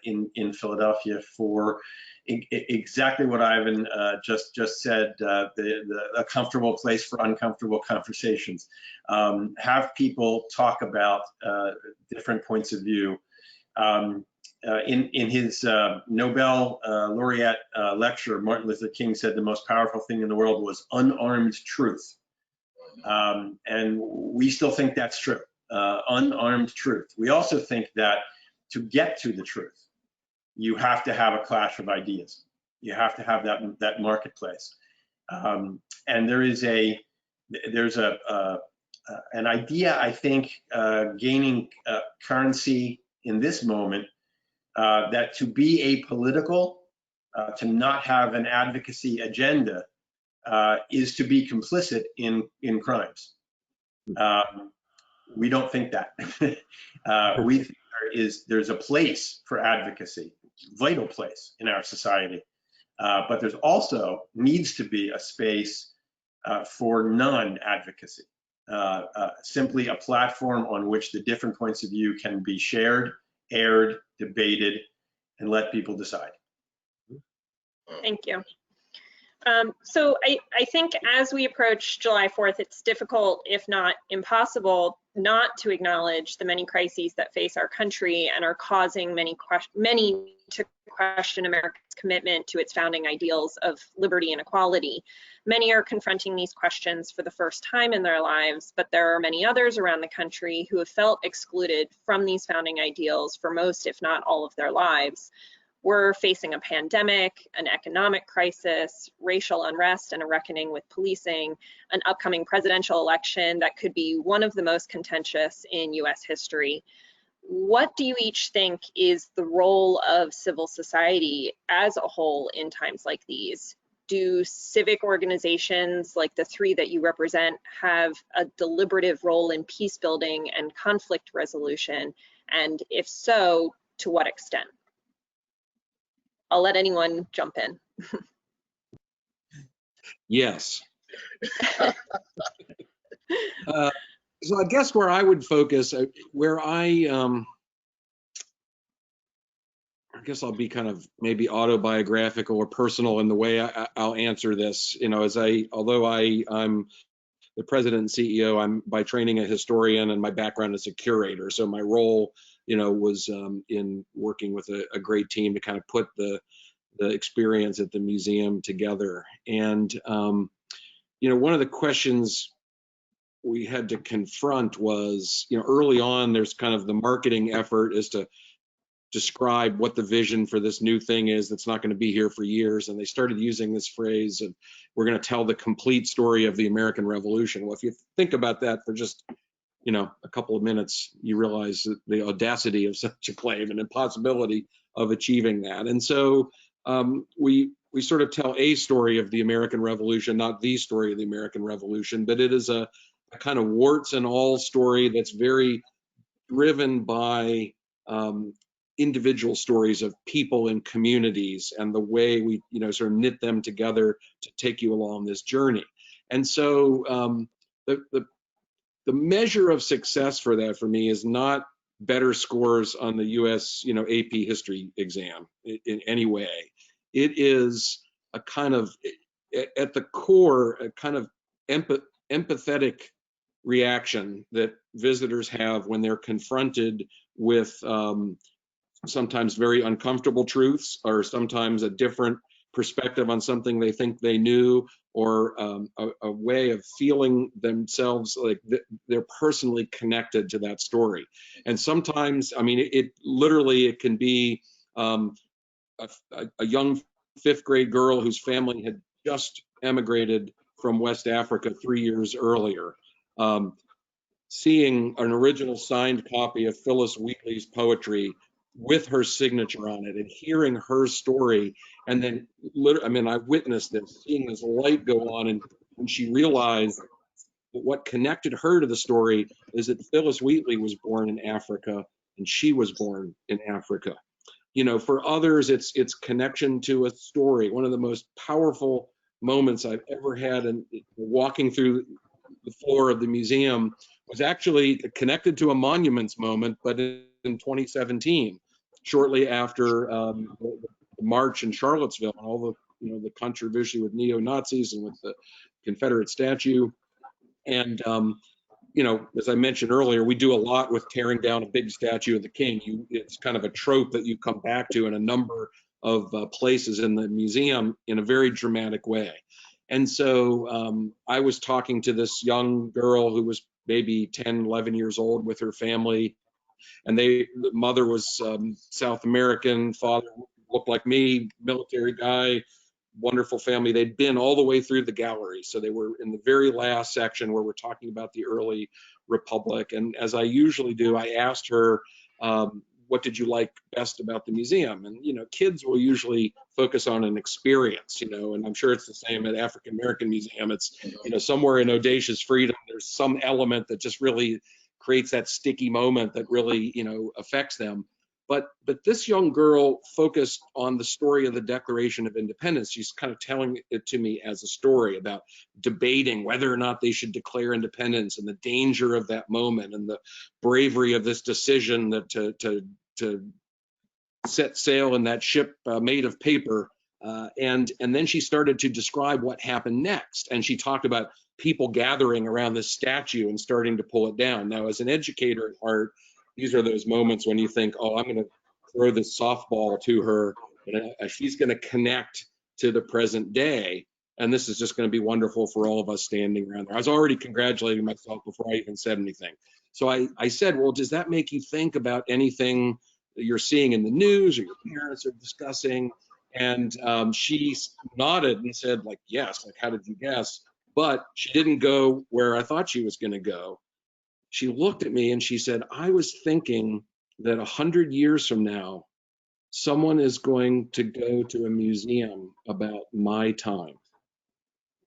in Philadelphia for exactly what Ivan just said, a comfortable place for uncomfortable conversations. Have people talk about different points of view. In his Nobel laureate lecture, Martin Luther King said the most powerful thing in the world was unarmed truth. And we still think that's true, unarmed truth. We also think that to get to the truth, you have to have a clash of ideas. You have to have that marketplace. And there's an idea, I think, gaining currency in this moment, that to be apolitical, to not have an advocacy agenda, is to be complicit in crimes. We don't think that. We think there's a place for advocacy, vital place in our society, but there's also needs to be a space for non-advocacy. simply a platform on which the different points of view can be shared, aired, debated, and let people decide. Thank you. So I think as we approach July 4th, it's difficult, if not impossible, not to acknowledge the many crises that face our country and are causing many to question America's commitment to its founding ideals of liberty and equality. Many are confronting these questions for the first time in their lives, but there are many others around the country who have felt excluded from these founding ideals for most, if not all, of their lives. We're facing a pandemic, an economic crisis, racial unrest and a reckoning with policing, an upcoming presidential election that could be one of the most contentious in US history. What do you each think is the role of civil society as a whole in times like these? Do civic organizations like the three that you represent have a deliberative role in peace building and conflict resolution? And if so, to what extent? I'll let anyone jump in. Yes. So I guess where I would focus, where I guess I'll be kind of maybe autobiographical or personal in the way I'll answer this. You know, although I'm the president and CEO, I'm by training a historian and my background is a curator. So my role, you know, was in working with a great team to kind of put the experience at the museum together. And, you know, one of the questions we had to confront was, you know, early on, there's kind of the marketing effort is to describe what the vision for this new thing is that's not going to be here for years. And they started using this phrase, and we're going to tell the complete story of the American Revolution. Well, if you think about that for just, you know, a couple of minutes, you realize the audacity of such a claim and impossibility of achieving that. And so we sort of tell a story of the American Revolution, not the story of the American Revolution, but it is a kind of warts and all story that's very driven by individual stories of people and communities and the way we, you know, sort of knit them together to take you along this journey. And so the measure of success for that for me is not better scores on the US, you know, AP history exam in any way. It is a kind of, at the core, a kind of empathetic reaction that visitors have when they're confronted with sometimes very uncomfortable truths, or sometimes a different perspective on something they think they knew, or a way of feeling themselves like they're personally connected to that story. And sometimes, I mean, it can be a young 5th grade girl whose family had just emigrated from West Africa 3 years earlier, seeing an original signed copy of Phyllis Wheatley's poetry with her signature on it and hearing her story. And then, I mean, I witnessed this, seeing this light go on, and when she realized that what connected her to the story is that Phyllis Wheatley was born in Africa and she was born in Africa. You know, for others, it's connection to a story. One of the most powerful moments I've ever had in walking through the floor of the museum was actually connected to a monuments moment, but in 2017, shortly after the march in Charlottesville and all the, you know, the controversy with neo-Nazis and with the Confederate statue. And you know, as I mentioned earlier, we do a lot with tearing down a big statue of the king. It's kind of a trope that you come back to in a number of places in the museum in a very dramatic way. And so I was talking to this young girl who was maybe 10, 11 years old with her family. And the mother was South American, father looked like me, military guy, wonderful family. They'd been all the way through the gallery. So they were in the very last section where we're talking about the early republic. And as I usually do, I asked her, what did you like best about the museum? And, you know, kids will usually focus on an experience, you know, and I'm sure it's the same at AfricanAmerican Museum. It's, you know, somewhere in Audacious Freedom, there's some element that just really creates that sticky moment that really, you know, affects them. But this young girl focused on the story of the Declaration of Independence. She's kind of telling it to me as a story about debating whether or not they should declare independence and the danger of that moment and the bravery of this decision that to set sail in that ship made of paper. And then she started to describe what happened next. And she talked about people gathering around this statue and starting to pull it down. Now, as an educator at heart, these are those moments when you think, oh, I'm going to throw this softball to her, and she's going to connect to the present day. And this is just going to be wonderful for all of us standing around there. I was already congratulating myself before I even said anything. So I said, well, does that make you think about anything that you're seeing in the news or your parents are discussing? And she nodded and said, like, yes, like, how did you guess? But she didn't go where I thought she was going to go. She looked at me and she said, I was thinking that 100 years from now, someone is going to go to a museum about my time.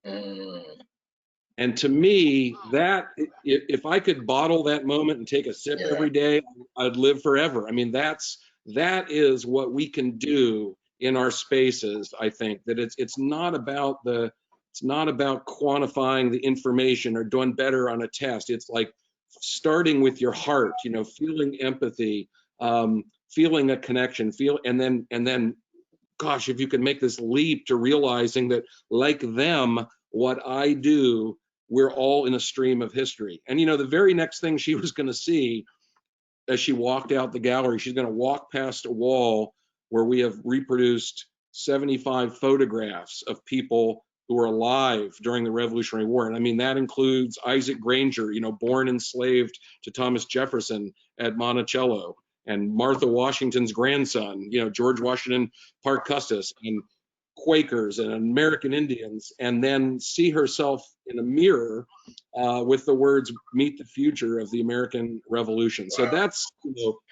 And to me, that if I could bottle that moment and take a sip every day, I'd live forever. I mean, that is what we can do in our spaces. I think that it's not about quantifying the information or doing better on a test. It's like starting with your heart, feeling empathy, feeling a connection, and then, gosh, if you can make this leap to realizing that, like them, what I do, we're all in a stream of history. And the very next thing she was going to see as she walked out the gallery, she's going to walk past a wall where we have reproduced 75 photographs of people who were alive during the Revolutionary War. And I mean, that includes Isaac Granger, born enslaved to Thomas Jefferson at Monticello, and Martha Washington's grandson, George Washington Parke Custis, and Quakers and American Indians, and then see herself in a mirror with the words, "Meet the future of the American Revolution." So that's,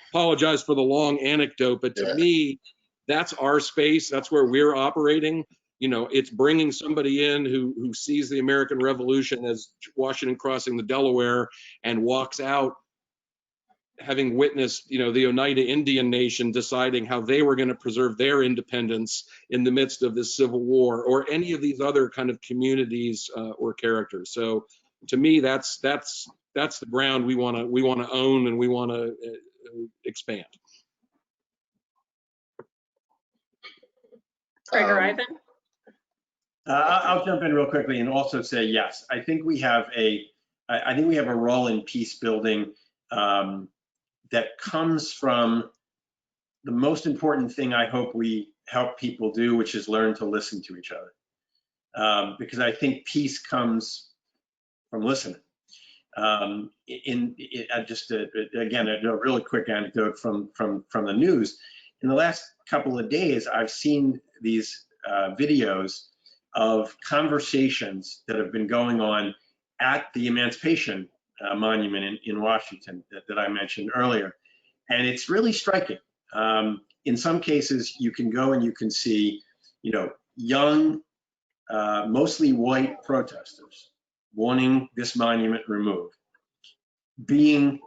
apologize for the long anecdote, but to me, that's our space. That's where we're operating. It's bringing somebody in who sees the American Revolution as Washington crossing the Delaware and walks out having witnessed, the Oneida Indian Nation deciding how they were going to preserve their independence in the midst of this Civil War, or any of these other kind of communities or characters. So to me, that's the ground we want to own and we want to expand. Craig or Ivan? I'll jump in real quickly and also say yes. I think we have a role in peace building that comes from the most important thing I hope we help people do, which is learn to listen to each other. Because I think peace comes from listening. Again, a really quick anecdote from the news. In the last couple of days, I've seen these videos of conversations that have been going on at the Emancipation Monument in Washington that I mentioned earlier. And it's really striking. In some cases, you can go and you can see, young, mostly white protesters wanting this monument removed, being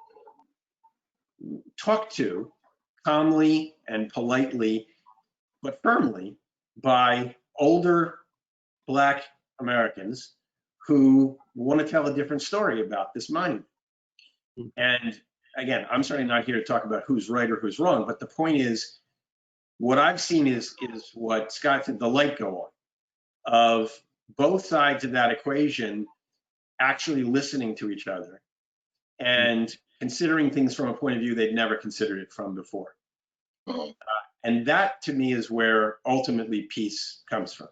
talked to calmly and politely, but firmly, by older Black Americans who want to tell a different story about this monument. And again, I'm certainly not here to talk about who's right or who's wrong, but the point is, what I've seen is what Scott said, the light go on, of both sides of that equation actually listening to each other and considering things from a point of view they'd never considered it from before. And that, to me, is where ultimately peace comes from.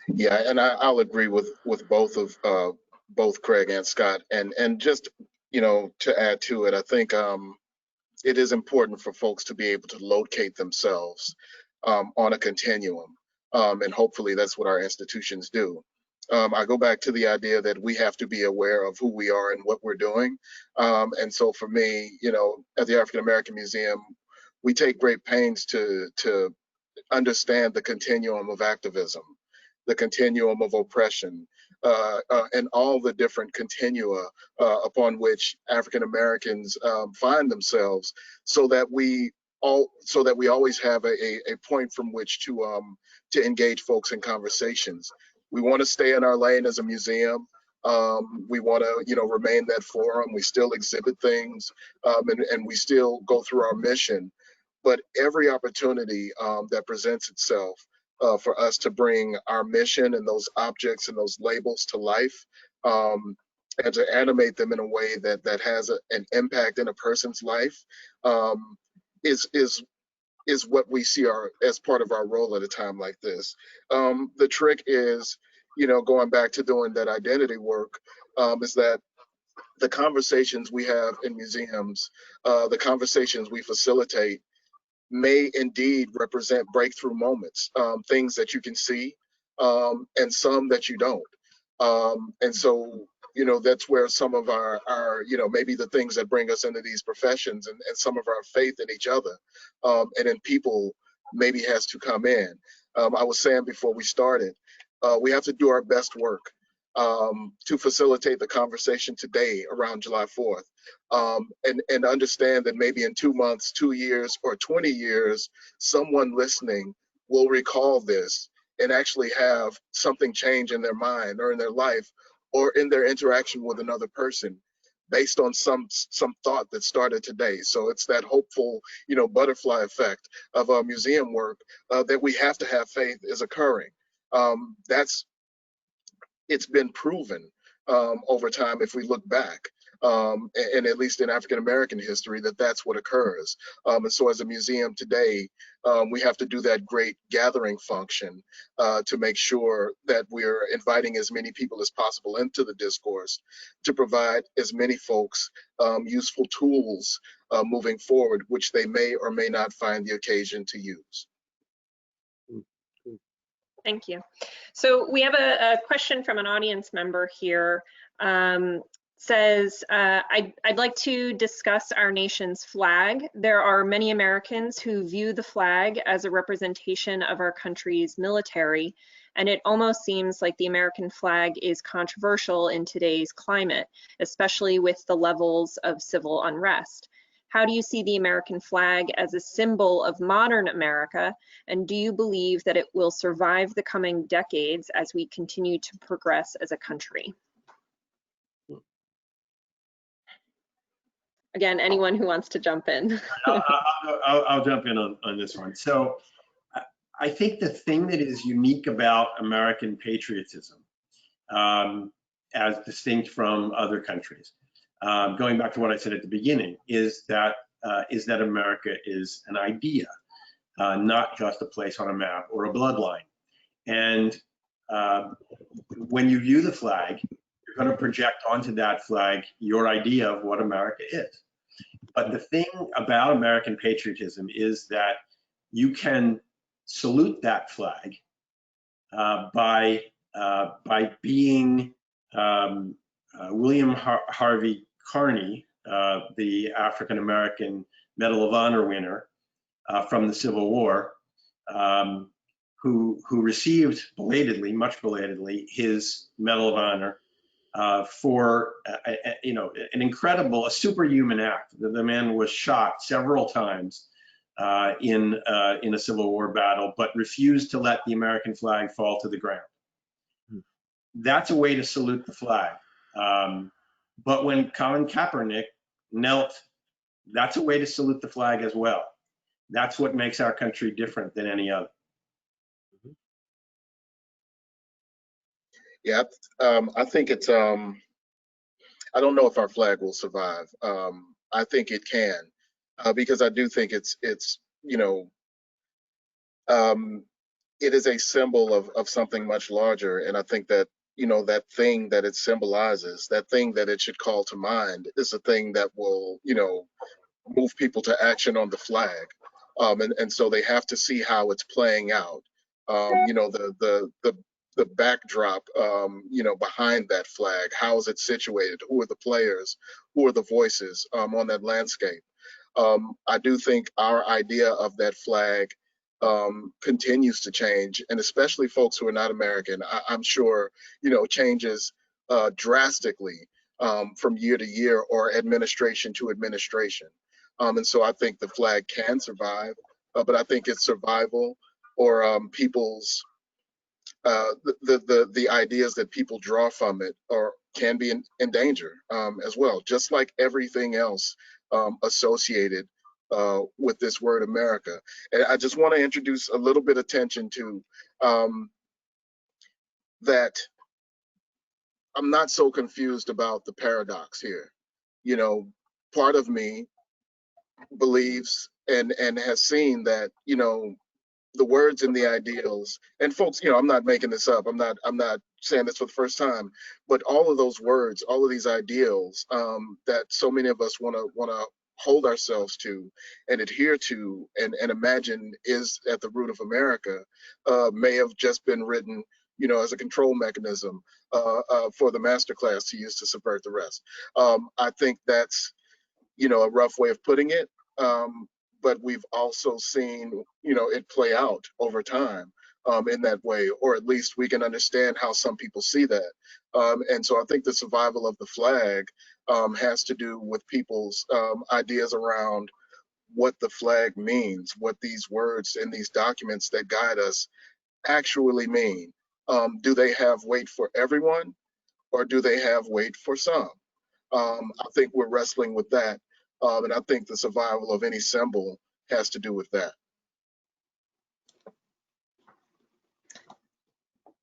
Yeah, and I'll agree with both Craig and Scott. And just, to add to it, I think it is important for folks to be able to locate themselves on a continuum. And hopefully that's what our institutions do. I go back to the idea that we have to be aware of who we are and what we're doing. And so for me, at the African American Museum, we take great pains to understand the continuum of activism, the continuum of oppression, and all the different continua upon which African Americans find themselves, so that we always have a point from which to engage folks in conversations. We want to stay in our lane as a museum. We want to, remain that forum. We still exhibit things, and we still go through our mission. But every opportunity that presents itself for us to bring our mission and those objects and those labels to life, and to animate them in a way that has an impact in a person's life, is what we see as part of our role at a time like this. The trick is, going back to doing that identity work, is that the conversations we have in museums, the conversations we facilitate, may indeed represent breakthrough moments, things that you can see, and some that you don't. And so, that's where some of our maybe the things that bring us into these professions, and some of our faith in each other, and in people, maybe has to come in. I was saying before we started, we have to do our best work to facilitate the conversation today around July 4th, and understand that maybe in 2 months, 2 years, or 20 years, someone listening will recall this and actually have something change in their mind or in their life or in their interaction with another person based on some thought that started today. So it's that hopeful, butterfly effect of our museum work that we have to have faith is occurring. It's been proven over time, if we look back, and at least in African American history, that's what occurs. And so as a museum today, we have to do that great gathering function to make sure that we're inviting as many people as possible into the discourse, to provide as many folks useful tools moving forward, which they may or may not find the occasion to use. Thank you. So we have a question from an audience member here. Says, I'd like to discuss our nation's flag. There are many Americans who view the flag as a representation of our country's military, and it almost seems like the American flag is controversial in today's climate, especially with the levels of civil unrest. How do you see the American flag as a symbol of modern America, and do you believe that it will survive the coming decades as we continue to progress as a country? Again, anyone who wants to jump in. I'll jump in on this one. So I think the thing that is unique about American patriotism, as distinct from other countries, going back to what I said at the beginning, is that America is an idea, not just a place on a map or a bloodline. And when you view the flag, you're going to project onto that flag your idea of what America is. But the thing about American patriotism is that you can salute that flag by being William Harvey Carney, the African-American Medal of Honor winner from the Civil War, who received belatedly, much belatedly, his Medal of Honor for an incredible, a superhuman act. The man was shot several times in a Civil War battle, but refused to let the American flag fall to the ground. That's a way to salute the flag. But when Colin Kaepernick knelt, that's a way to salute the flag as well. That's what makes our country different than any other. Yeah, I think it's, I don't know if our flag will survive. I think it can, because I do think it is a symbol of something much larger. And I think that, that thing that it symbolizes, that thing that it should call to mind, is a thing that will, move people to action on the flag. And so they have to see how it's playing out. The backdrop, behind that flag. How is it situated? Who are the players? Who are the voices on that landscape? I do think our idea of that flag continues to change, and especially folks who are not American, I'm sure, you know, changes drastically from year to year or administration to administration. And so I think the flag can survive, but I think its survival or people's the ideas that people draw from it or can be in danger as well, just like everything else associated with this word America. And I just want to introduce a little bit of attention to that. I'm not so confused about the paradox here. You know, part of me believes and has seen that, you know, the words and the ideals, and folks, you know, I'm not making this up, I'm not saying this for the first time, but all of those words, all of these ideals that so many of us want to hold ourselves to and adhere to and imagine is at the root of America, may have just been written, you know, as a control mechanism for the master class to use to subvert the rest. I think that's, you know, a rough way of putting it. But we've also seen, you know, it play out over time in that way, or at least we can understand how some people see that. And so I think the survival of the flag has to do with people's ideas around what the flag means, what these words in these documents that guide us actually mean. Do they have weight for everyone, or do they have weight for some? I think we're wrestling with that. And I think the survival of any symbol has to do with that.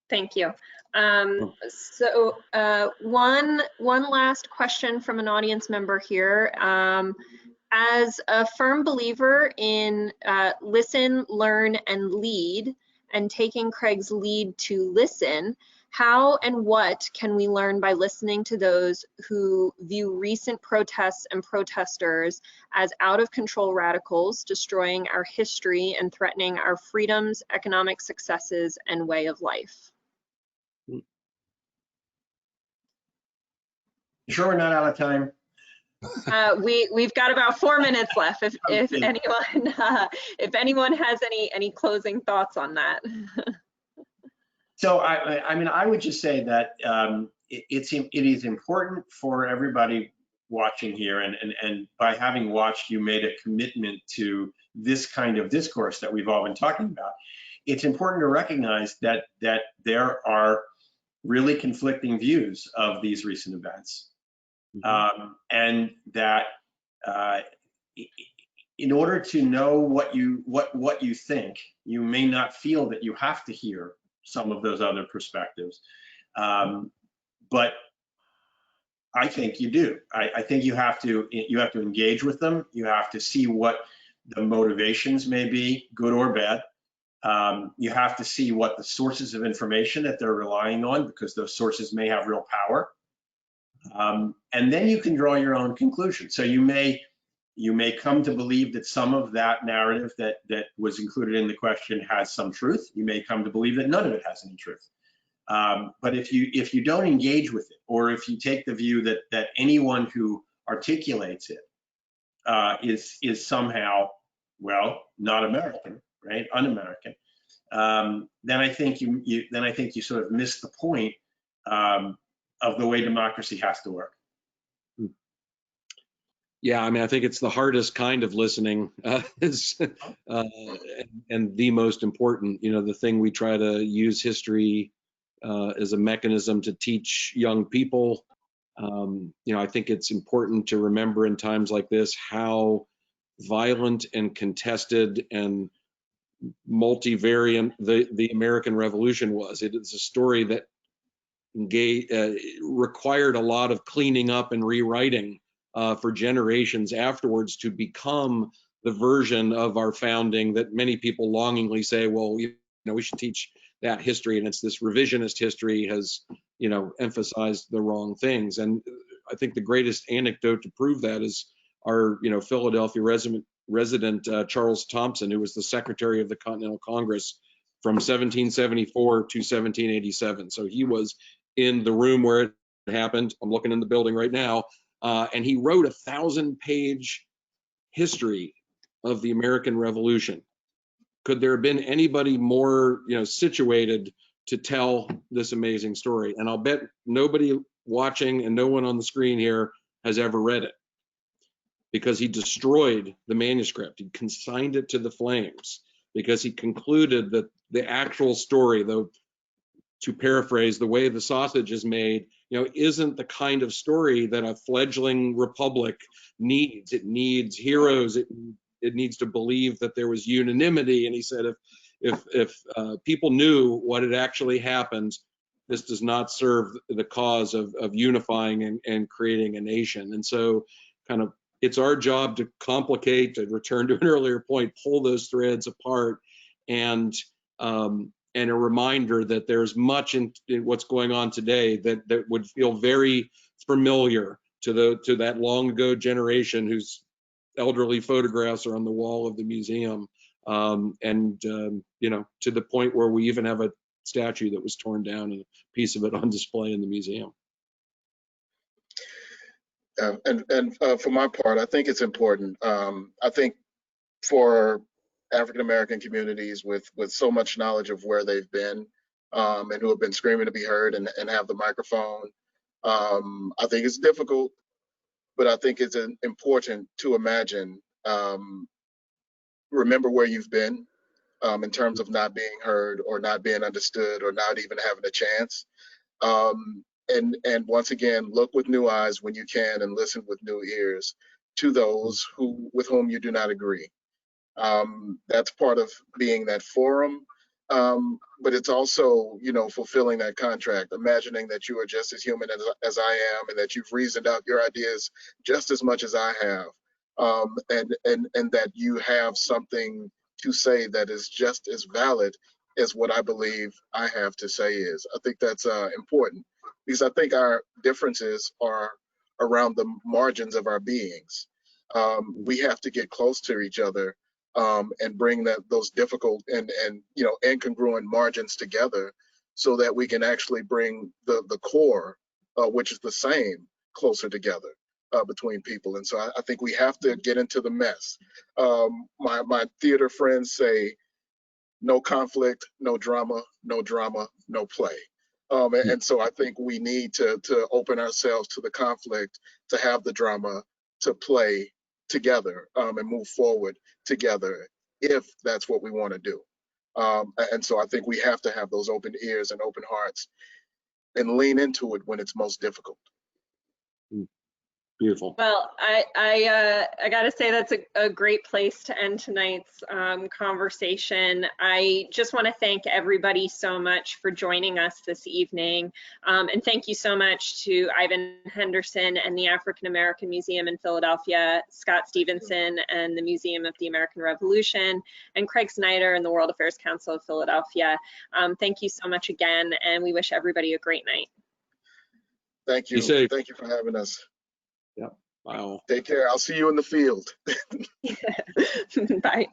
Thank you. So one last question from an audience member here. As a firm believer in listen, learn, and lead, and taking Craig's lead to listen, how and what can we learn by listening to those who view recent protests and protesters as out of control radicals, destroying our history and threatening our freedoms, economic successes, and way of life? You sure we're not out of time? We've got about 4 minutes left. If anyone has any closing thoughts on that. So I mean, I would just say that it is important for everybody watching here, and by having watched, you made a commitment to this kind of discourse that we've all been talking about. It's important to recognize that there are really conflicting views of these recent events, and that in order to know what you think, you may not feel that you have to hear some of those other perspectives, but I think you do. I think you have to engage with them. You have to see what the motivations may be, good or bad. You have to see what the sources of information that they're relying on, because those sources may have real power. And then you can draw your own conclusion. So you may come to believe that some of that narrative that was included in the question has some truth. You may come to believe that none of it has any truth. But if you don't engage with it, or if you take the view that anyone who articulates it is somehow, well, not American, right, un-American, then I think you sort of miss the point of the way democracy has to work. Yeah, I mean, I think it's the hardest kind of listening, and the most important. You know, the thing we try to use history as a mechanism to teach young people. You know, I think it's important to remember in times like this how violent and contested and multivariant the American Revolution was. It is a story that required a lot of cleaning up and rewriting for generations afterwards to become the version of our founding that many people longingly say, well, you know, we should teach that history, and it's this revisionist history has, you know, emphasized the wrong things. And I think the greatest anecdote to prove that is our, you know, Philadelphia resident Charles Thompson, who was the Secretary of the Continental Congress from 1774 to 1787. So he was in the room where it happened. I'm looking in the building right now. And he wrote a 1,000-page history of the American Revolution. could there have been anybody more, situated to tell this amazing story? And I'll bet nobody watching and no one on the screen here has ever read it, because he destroyed the manuscript. He consigned it to the flames because he concluded that the actual story, though, to paraphrase, the way the sausage is made, isn't the kind of story that a fledgling republic needs. It needs heroes. It needs to believe that there was unanimity. And he said, if people knew what had actually happened, this does not serve the cause of unifying and creating a nation. And so it's our job to complicate, to return to an earlier point, pull those threads apart, and a reminder that there's much in what's going on today that would feel very familiar to that long ago generation whose elderly photographs are on the wall of the museum, to the point where we even have a statue that was torn down and a piece of it on display in the museum. For my part, I think it's important. I think for African American communities with so much knowledge of where they've been, and who have been screaming to be heard and have the microphone, I think it's difficult, but I think it's important to imagine, remember where you've been, in terms of not being heard or not being understood or not even having a chance. And once again, look with new eyes when you can and listen with new ears to those with whom you do not agree. That's part of being that forum, but it's also, fulfilling that contract, imagining that you are just as human as I am, and that you've reasoned out your ideas just as much as I have, and that you have something to say that is just as valid as what I believe I have to say is. I think that's important, because I think our differences are around the margins of our beings. We have to get close to each other, and bring those difficult and incongruent margins together, so that we can actually bring the core, which is the same, closer together between people. And so I think we have to get into the mess. My theater friends say, no conflict, no drama, no play. And so I think we need to open ourselves to the conflict, to have the drama, to play together, and move forward together, if that's what we want to do. And so I think we have to have those open ears and open hearts and lean into it when it's most difficult. Beautiful. Well, I got to say that's a great place to end tonight's conversation. I just want to thank everybody so much for joining us this evening. And thank you so much to Ivan Henderson and the African American Museum in Philadelphia, Scott Stevenson and the Museum of the American Revolution, and Craig Snyder and the World Affairs Council of Philadelphia. Thank you so much again, and we wish everybody a great night. Thank you. Thank you for having us. Yeah. Wow. Take care. I'll see you in the field. Bye.